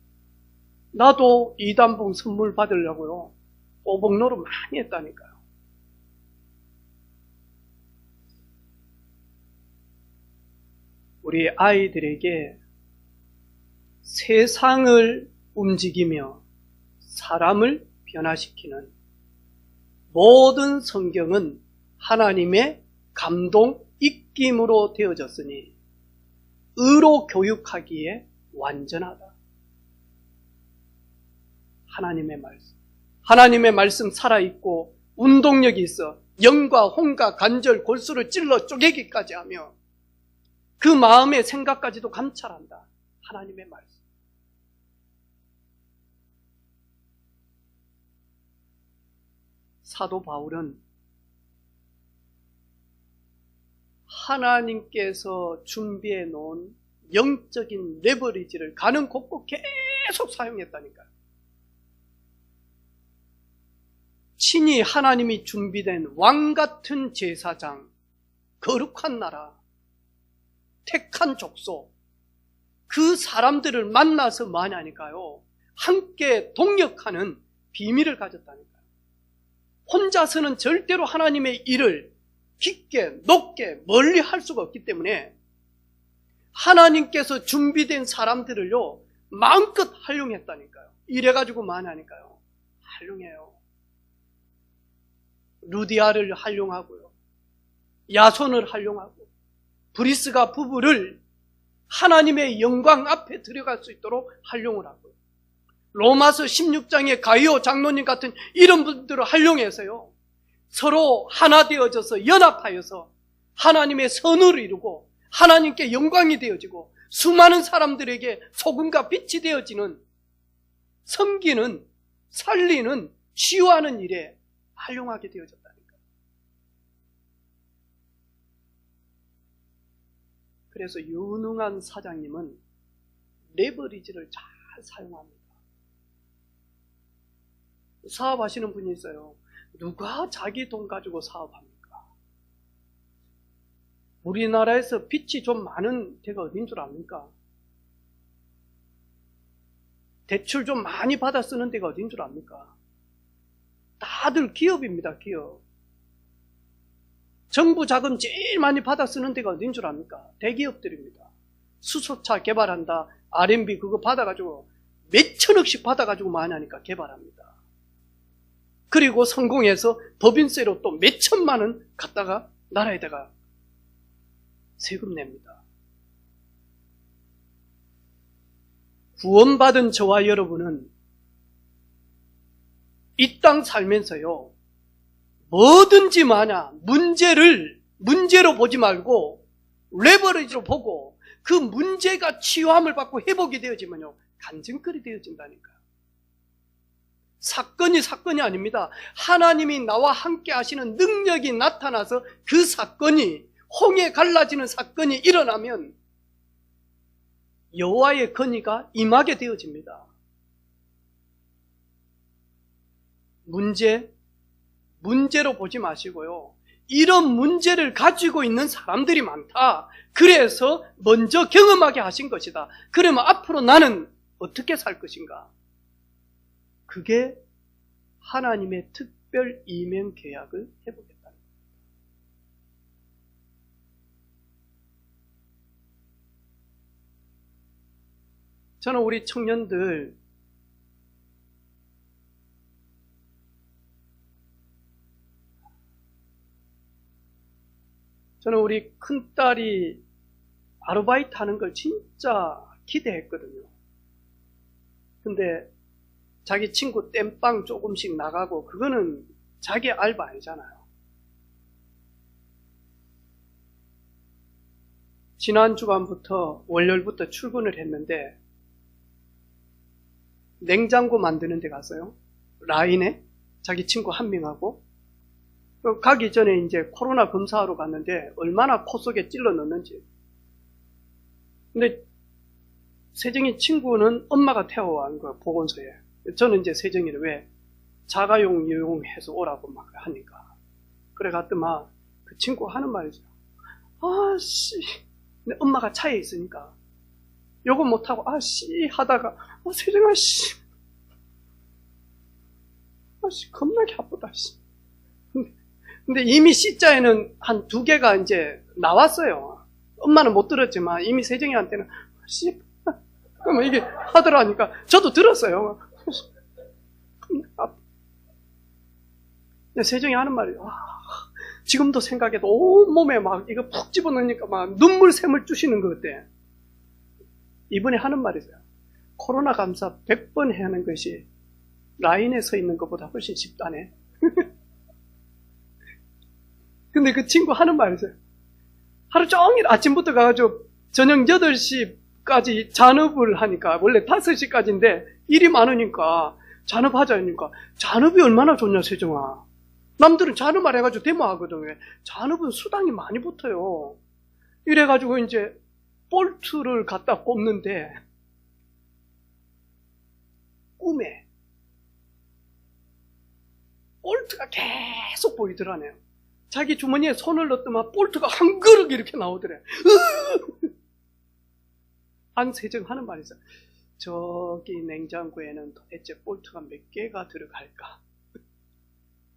나도 이단봉 선물 받으려고요 오복노릇 많이 했다니까요. 우리 아이들에게 세상을 움직이며 사람을 변화시키는 모든 성경은 하나님의 감동 입김으로 되어졌으니 의로 교육하기에 완전하다. 하나님의 말씀 살아있고 운동력이 있어 영과 혼과 관절 골수를 찔러 쪼개기까지 하며 그 마음의 생각까지도 감찰한다. 하나님의 말씀. 사도 바울은 하나님께서 준비해 놓은 영적인 레버리지를 가는 곳곳 계속 사용했다니까요. 친히 하나님이 준비된 왕같은 제사장, 거룩한 나라, 택한 족속, 그 사람들을 만나서 뭐하냐니까요, 함께 동역하는 비밀을 가졌다니까요. 혼자서는 절대로 하나님의 일을 깊게 높게 멀리 할 수가 없기 때문에 하나님께서 준비된 사람들을요 마음껏 활용했다니까요. 이래가지고 뭐하냐니까요, 활용해요. 루디아를 활용하고요, 야손을 활용하고, 브리스가 부부를 하나님의 영광 앞에 들어갈 수 있도록 활용을 하고요, 로마서 16장의 가이오 장로님 같은 이런 분들을 활용해서요 서로 하나 되어져서 연합하여서 하나님의 선을 이루고 하나님께 영광이 되어지고 수많은 사람들에게 소금과 빛이 되어지는, 섬기는, 살리는, 치유하는 일에 활용하게 되어졌다니까. 그래서 유능한 사장님은 레버리지를 잘 사용합니다. 사업하시는 분이 있어요. 누가 자기 돈 가지고 사업합니까? 우리나라에서 빚이 좀 많은 데가 어딘 줄 압니까? 대출 좀 많이 받아 쓰는 데가 어딘 줄 압니까? 다들 기업입니다, 기업. 정부 자금 제일 많이 받아 쓰는 데가 어딘 줄 압니까? 대기업들입니다. 수소차 개발한다, R&B 그거 받아가지고 몇 천억씩 받아가지고 많이 하니까 개발합니다. 그리고 성공해서 법인세로 또 몇 천만 원 갖다가 나라에다가 세금 냅니다. 구원받은 저와 여러분은 이 땅 살면서요, 뭐든지 마냐 문제로 보지 말고 레버리지로 보고 그 문제가 치유함을 받고 회복이 되어지면요, 간증거리 되어진다니까요. 사건이 아닙니다. 하나님이 나와 함께 하시는 능력이 나타나서 그 사건이 홍해 갈라지는 사건이 일어나면 여호와의 건의가 임하게 되어집니다. 문제로 보지 마시고요, 이런 문제를 가지고 있는 사람들이 많다, 그래서 먼저 경험하게 하신 것이다. 그러면 앞으로 나는 어떻게 살 것인가? 그게 하나님의 특별 이명 계약을 해보겠다는 겁니다. 저는 우리 청년들 저는 우리 큰딸이 아르바이트 하는 걸 진짜 기대했거든요. 근데 자기 친구 땜빵 조금씩 나가고 그거는 자기 알바 아니잖아요. 지난 주간부터 월요일부터 출근을 했는데 냉장고 만드는 데 갔어요. 라인에 자기 친구 한 명하고 가기 전에 이제 코로나 검사하러 갔는데 얼마나 코 속에 찔러 넣는지. 근데 세정이 친구는 엄마가 태워간 거야, 보건소에. 저는 이제 세정이를 왜 자가용 이용해서 오라고 막 하니까. 그래 갔더만 그 친구 하는 말이죠. 아씨. 근데 엄마가 차에 있으니까 요거 못하고 아씨 하다가 세정아 씨. 아씨 겁나게 아프다 씨. 근데 이미 C자에는 한 2개가 이제 나왔어요. 엄마는 못 들었지만 이미 세정이한테는 씨, 그러면 이게 하더라니까 저도 들었어요. 근데 세정이 하는 말이 지금도 생각해도 온몸에 막 이거 푹 집어넣으니까 막 눈물샘을 주시는 것 같아. 이번에 하는 말이세요. 코로나 감사 100번 해야 하는 것이 라인에 서 있는 것보다 훨씬 쉽다네. 근데 그 친구 하는 말이세요. 하루 종일 아침부터 가가지고 저녁 8시까지 잔업을 하니까, 원래 5시까지인데 일이 많으니까 잔업하자 하니까, 잔업이 얼마나 좋냐 세정아. 남들은 잔업만 해가지고 데모하거든. 잔업은 수당이 많이 붙어요. 이래가지고 이제 볼트를 갖다 꼽는데 꿈에 볼트가 계속 보이더라네요. 자기 주머니에 손을 넣더만 볼트가 한 그릇 이렇게 나오더래. 안세정 하는 말이 있어요. 저기 냉장고에는 도대체 볼트가 몇 개가 들어갈까?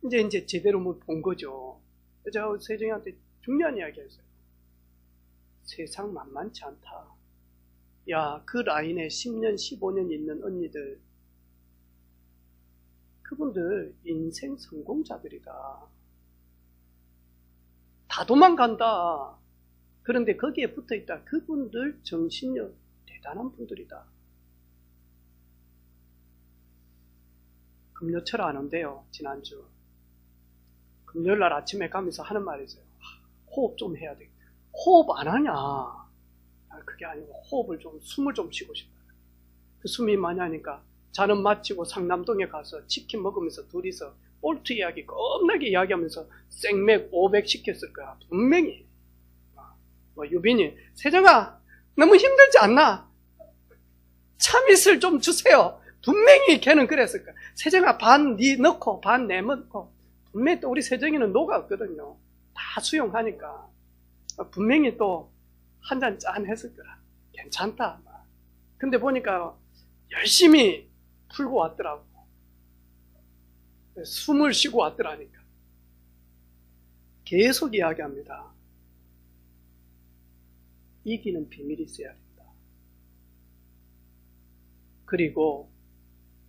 이제 제대로 뭐 본 거죠. 제가 세정이한테 중요한 이야기 했어요. 세상 만만치 않다. 야, 그 라인에 10년, 15년 있는 언니들, 그분들 인생 성공자들이다. 다 도망간다. 그런데 거기에 붙어있다. 그분들 정신력 대단한 분들이다. 금요철 안 온대요. 지난주. 금요일날 아침에 가면서 하는 말이 있어요. 호흡 좀 해야 돼. 호흡 안 하냐? 그게 아니고 호흡을 좀, 숨을 좀 쉬고 싶다. 그 숨이 많이 하니까 잔업 마치고 상남동에 가서 치킨 먹으면서 둘이서 볼트 이야기 겁나게 이야기하면서 생맥 500 시켰을 거야. 분명히. 유빈이, 세정아, 너무 힘들지 않나? 참이슬 좀 주세요. 분명히 걔는 그랬을 거야. 세정아, 반 니 넣고, 반 내 넣고. 분명히 또 우리 세정이는 녹았거든요. 다 수용하니까. 분명히 또 한 잔 짠 했을 거라. 괜찮다. 근데 보니까 열심히 풀고 왔더라고. 숨을 쉬고 왔더라니까. 계속 이야기합니다. 이기는 비밀이 있어야 된다. 그리고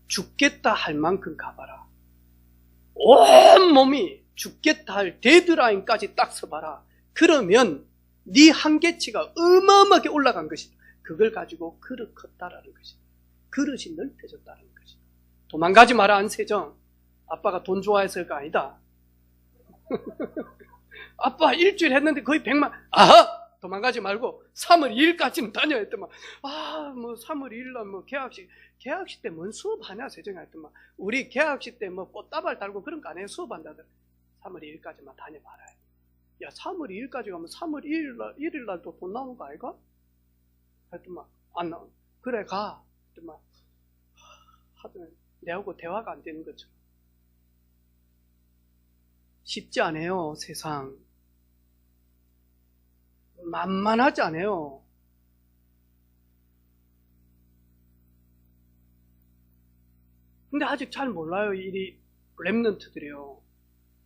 죽겠다 할 만큼 가봐라. 온 몸이 죽겠다 할 데드라인까지 딱 서봐라. 그러면 네 한계치가 어마어마하게 올라간 것이다. 그걸 가지고 그릇 컸다라는 것이다. 그릇이 넓혀졌다는 것이다. 도망가지 마라 안세정. 아빠가 돈 좋아해서가 아니다. 아빠 일주일 했는데 거의 100만. 아하! 도망가지 말고 3월 2일까지는 다녀야 했더만. 뭐 3월 2일날 뭐 개학식 때 뭔 수업하냐 세정이 했더만. 우리 개학식 때 뭐 꽃다발 달고 그런 거 안 해요. 수업한다들. 3월 2일까지만 다녀봐라. 야 3월 2일까지 가면 3월 1일날 또 돈 나오는 거 아이가? 했더만 안 나오네. 그래 가. 했더만 하더니 내하고 대화가 안 되는 것처럼. 쉽지 않아요 세상. 만만하지 않아요. 근데 아직 잘 몰라요. 이 랩런트들이요.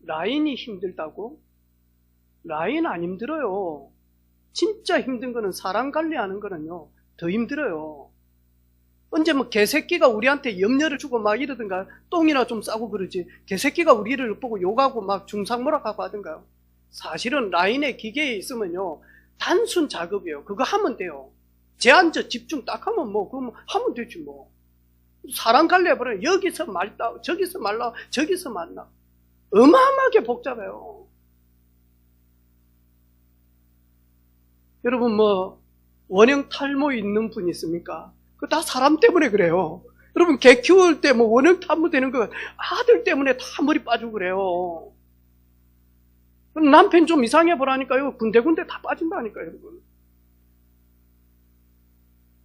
라인이 힘들다고? 라인 안 힘들어요. 진짜 힘든 거는 사람 관리하는 거는요 더 힘들어요. 언제 뭐 개새끼가 우리한테 염려를 주고 막 이러든가 똥이나 좀 싸고 그러지, 개새끼가 우리를 보고 욕하고 막 중상모락하고 하든가요. 사실은 라인의 기계에 있으면요 단순 작업이에요. 그거 하면 돼요. 제한적 집중 딱 하면 뭐 그거 하면 되지 뭐. 사람 관리해버려요. 여기서 말다 저기서 말라 저기서 만나. 어마어마하게 복잡해요. 여러분 뭐 원형 탈모 있는 분 있습니까? 그거 다 사람 때문에 그래요. 여러분 개 키울 때 뭐 원형 탈모 되는 거 아들 때문에 다 머리 빠지고 그래요. 남편 좀 이상해 보라니까요. 군데군데 다 빠진다니까요, 여러분.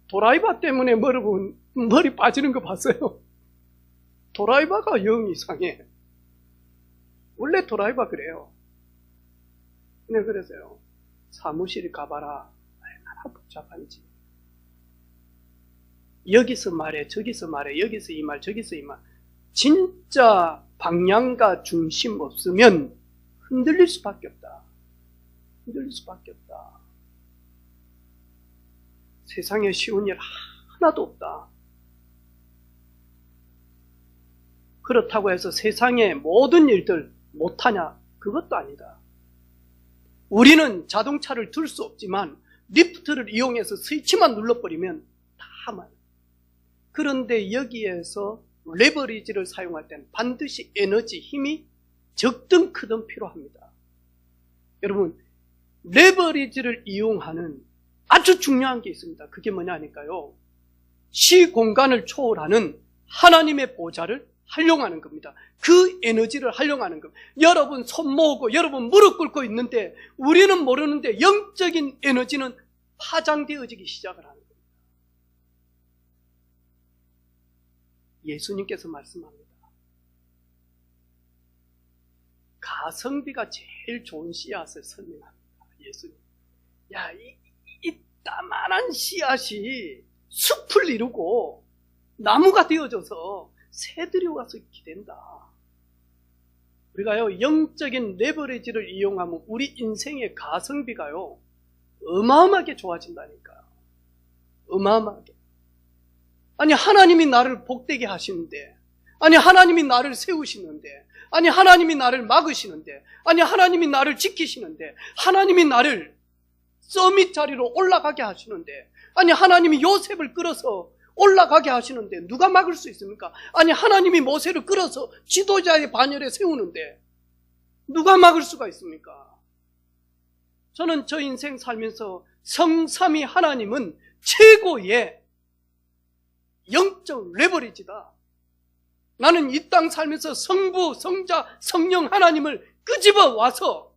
도라이바 때문에 여러분 머리 빠지는 거 봤어요? 도라이바가 영 이상해. 원래 도라이바 그래요. 네, 그래서요. 사무실 가봐라. 얼마나 복잡한지. 여기서 말해, 저기서 말해, 여기서 이 말, 저기서 이 말. 진짜 방향과 중심 없으면 흔들릴 수밖에 없다. 흔들릴 수밖에 없다. 세상에 쉬운 일 하나도 없다. 그렇다고 해서 세상의 모든 일들 못하냐? 그것도 아니다. 우리는 자동차를 들 수 없지만 리프트를 이용해서 스위치만 눌러버리면 다 만. 그런데 여기에서 레버리지를 사용할 때는 반드시 에너지, 힘이 적든 크든 필요합니다. 여러분, 레버리지를 이용하는 아주 중요한 게 있습니다. 그게 뭐냐 하니까요. 시공간을 초월하는 하나님의 보좌를 활용하는 겁니다. 그 에너지를 활용하는 겁니다. 여러분 손 모으고 여러분 무릎 꿇고 있는데 우리는 모르는데 영적인 에너지는 파장되어지기 시작을 하는 겁니다. 예수님께서 말씀합니다. 가성비가 제일 좋은 씨앗을 설명합니다. 예수님. 야, 이따만한 씨앗이 숲을 이루고 나무가 되어져서 새들이 와서 기댄다. 우리가요, 영적인 레버리지를 이용하면 우리 인생의 가성비가요, 어마어마하게 좋아진다니까요. 어마어마하게. 아니, 하나님이 나를 복되게 하시는데, 아니, 하나님이 나를 세우시는데, 아니, 하나님이 나를 막으시는데, 아니, 하나님이 나를 지키시는데, 하나님이 나를 서밋 자리로 올라가게 하시는데, 아니, 하나님이 요셉을 끌어서 올라가게 하시는데 누가 막을 수 있습니까? 아니, 하나님이 모세를 끌어서 지도자의 반열에 세우는데 누가 막을 수가 있습니까? 저는 저 인생 살면서 성삼위 하나님은 최고의 영적 레버리지다. 나는 이 땅 살면서 성부, 성자, 성령 하나님을 끄집어 와서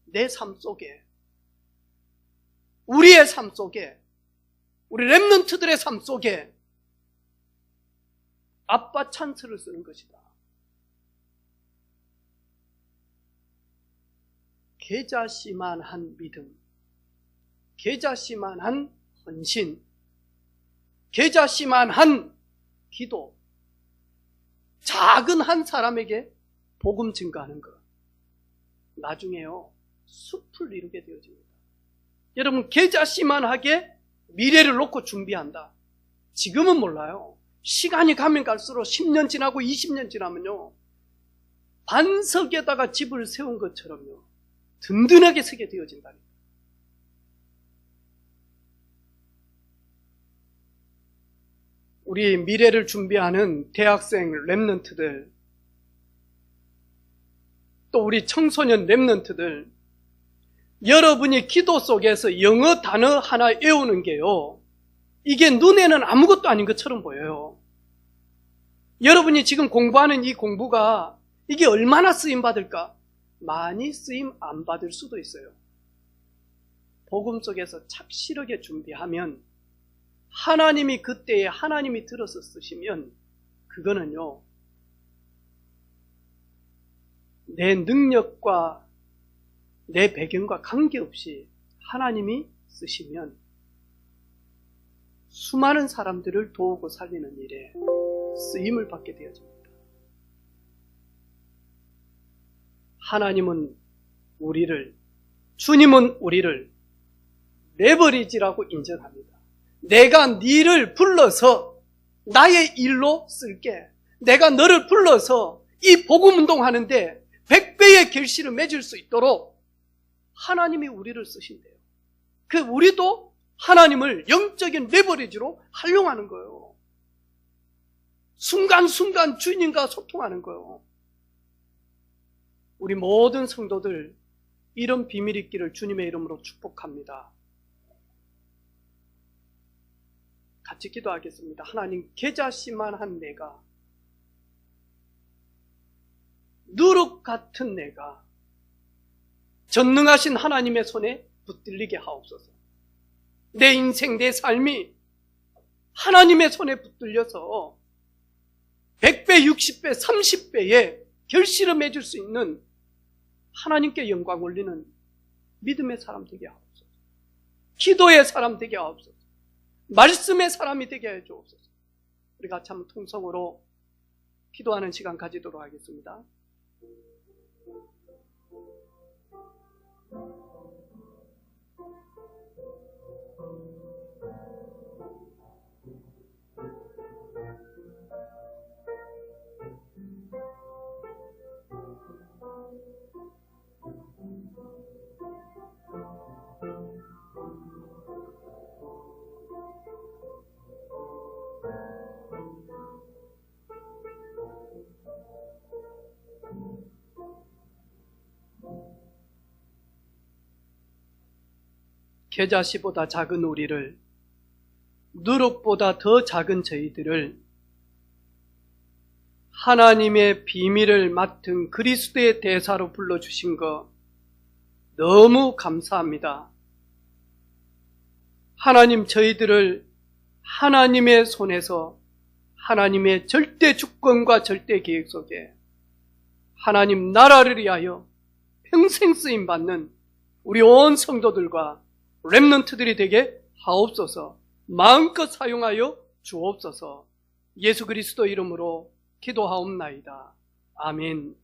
내 삶 속에, 우리의 삶 속에, 우리 랩런트들의 삶 속에 아빠 찬스를 쓰는 것이다. 계자씨만한 믿음, 계자씨만한 헌신, 계자씨만한 기도, 작은 한 사람에게 복음 증거하는 것, 나중에요 숲을 이루게 되어집니다. 여러분, 계자씨만하게 미래를 놓고 준비한다. 지금은 몰라요. 시간이 가면 갈수록 10년 지나고 20년 지나면요, 반석에다가 집을 세운 것처럼요 든든하게 서게 되어진다니까. 우리 미래를 준비하는 대학생 랩런트들, 또 우리 청소년 랩런트들, 여러분이 기도 속에서 영어 단어 하나 외우는 게요, 이게 눈에는 아무것도 아닌 것처럼 보여요. 여러분이 지금 공부하는 이 공부가 이게 얼마나 쓰임 받을까? 많이 쓰임 안 받을 수도 있어요. 복음 속에서 착실하게 준비하면, 하나님이 그때에 하나님이 들어서 쓰시면, 그거는요 내 능력과 내 배경과 관계없이 하나님이 쓰시면 수많은 사람들을 도우고 살리는 일에 쓰임을 받게 되어집니다. 하나님은 우리를, 주님은 우리를 레버리지라고 인정합니다. 내가 너를 불러서 나의 일로 쓸게. 내가 너를 불러서 이 복음운동 하는데 100배의 결실을 맺을 수 있도록 하나님이 우리를 쓰신대요. 우리도 하나님을 영적인 레버리지로 활용하는 거예요. 순간순간 주님과 소통하는 거예요. 우리 모든 성도들 이런 비밀 있기를 주님의 이름으로 축복합니다. 같이 기도하겠습니다. 하나님, 계자씨만한 내가, 누룩 같은 내가 전능하신 하나님의 손에 붙들리게 하옵소서. 내 인생, 내 삶이 하나님의 손에 붙들려서 100배, 60배, 30배의 결실을 맺을 수 있는, 하나님께 영광 올리는 믿음의 사람 되게 하옵소서. 기도의 사람 되게 하옵소서. 말씀의 사람이 되게 해 주옵소서. 우리 같이 한번 통성으로 기도하는 시간 가지도록 하겠습니다. 계자씨보다 작은 우리를, 누룩보다 더 작은 저희들을 하나님의 비밀을 맡은 그리스도의 대사로 불러주신 거 너무 감사합니다. 하나님, 저희들을 하나님의 손에서 하나님의 절대 주권과 절대 계획 속에 하나님 나라를 위하여 평생 쓰임받는 우리 온 성도들과 렘넌트들이 되게 하옵소서. 마음껏 사용하여 주옵소서. 예수 그리스도 이름으로 기도하옵나이다. 아멘.